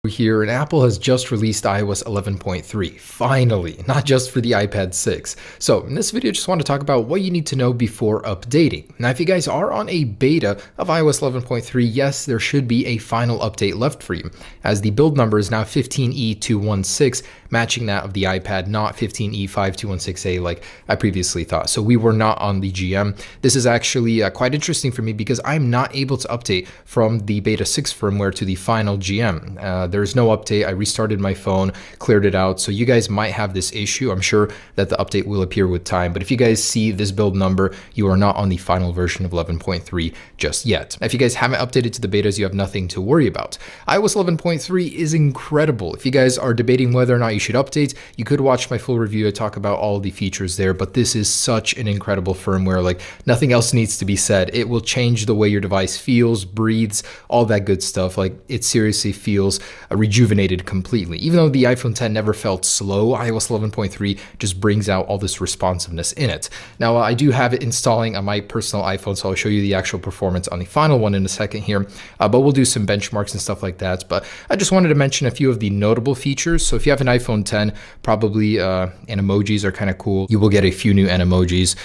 Here, and Apple has just released iOS 11.3, finally, not just for the iPad 6. So in this video, I just want to talk about what you need to know before updating. Now, if you guys are on a beta of iOS 11.3, yes, there should be a final update left for you, as the build number is now 15E216, matching that of the iPad, not 15E5216A like I previously thought. So we were not on the GM. This is actually quite interesting for me because I'm not able to update from the beta 6 firmware to the final GM. There's no update. I restarted my phone, cleared it out. So you guys might have this issue. I'm sure that the update will appear with time. But if you guys see this build number, you are not on the final version of 11.3 just yet. If you guys haven't updated to the betas, you have nothing to worry about. iOS 11.3 is incredible. If you guys are debating whether or not you should update, you could watch my full review. I talk about all the features there, but this is such an incredible firmware. Like, nothing else needs to be said. It will change the way your device feels, breathes, all that good stuff. Like, it seriously feels rejuvenated completely. Even though the iPhone 10 never felt slow, iOS 11.3 just brings out all this responsiveness in it. Now, I do have it installing on my personal iPhone, so I'll show you the actual performance on the final one in a second here, but we'll do some benchmarks and stuff like that. But I just wanted to mention a few of the notable features. So if you have an iPhone 10, probably Animojis are kind of cool. You will get a few new Animojis,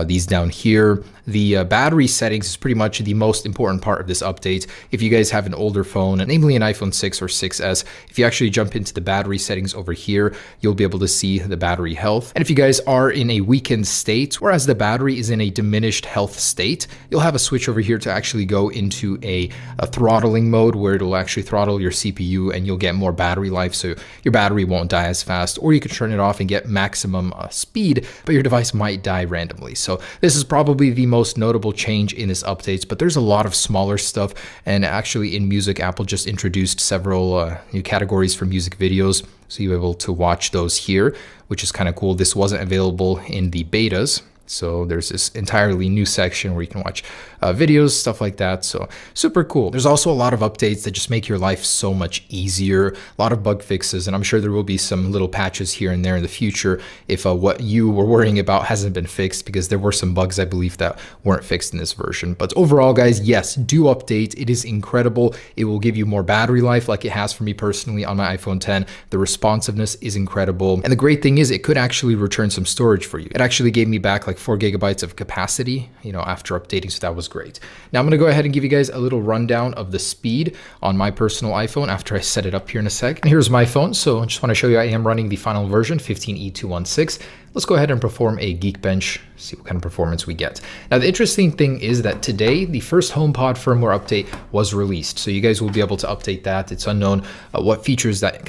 these down here. The battery settings is pretty much the most important part of this update. If you guys have an older phone, namely an iPhone 6 or 6S, if you actually jump into the battery settings over here, you'll be able to see the battery health. And if you guys are in a weakened state, whereas the battery is in a diminished health state, you'll have a switch over here to actually go into a throttling mode where it'll actually throttle your CPU and you'll get more battery life, so your battery won't die as fast. Or you can turn it off and get maximum speed, but your device might die randomly. So this is probably the most notable change in this update, but there's a lot of smaller stuff. And actually in music, Apple just introduced several new categories for music videos, so you're able to watch those here, which is kind of cool. This wasn't available in the betas. So there's this entirely new section where you can watch videos, stuff like that. So super cool. There's also a lot of updates that just make your life so much easier, a lot of bug fixes, and I'm sure there will be some little patches here and there in the future if what you were worrying about hasn't been fixed, because there were some bugs, I believe, that weren't fixed in this version. But overall, guys, yes, do update. It is incredible. It will give you more battery life like it has for me personally on my iPhone 10. The responsiveness is incredible. And the great thing is it could actually return some storage for you. It actually gave me back like 4 gigabytes of capacity, after updating, so that was great. Now I'm going to go ahead and give you guys a little rundown of the speed on my personal iPhone after I set it up here in a sec. And here's my phone, so I just want to show you I am running the final version, 15E216. Let's go ahead and perform a Geekbench, see what kind of performance we get. Now, the interesting thing is that today, the first HomePod firmware update was released. So you guys will be able to update that. It's unknown what features that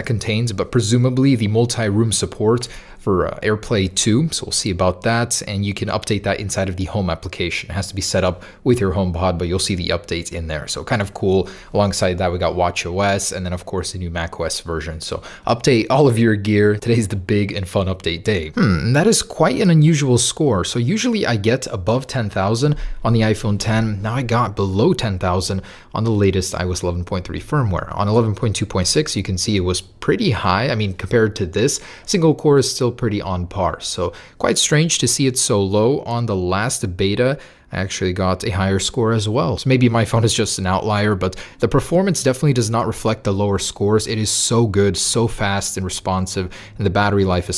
contains, but presumably the multi-room support for AirPlay 2. So we'll see about that. And you can update that inside of the Home application. It has to be set up with your HomePod, but you'll see the updates in there. So kind of cool. Alongside that, we got watchOS, and then of course the new macOS version. So update all of your gear. Today's the big and fun update day. That is quite an unusual score. So usually I get above 10,000 on the iPhone 10. Now I got below 10,000 on the latest iOS 11.3 firmware. On 11.2.6, you can see it was pretty high. I mean, compared to this, single core is still pretty on par. So quite strange to see it so low. On the last beta, I actually got a higher score as well. So maybe my phone is just an outlier, but the performance definitely does not reflect the lower scores. It is so good, so fast and responsive, and the battery life is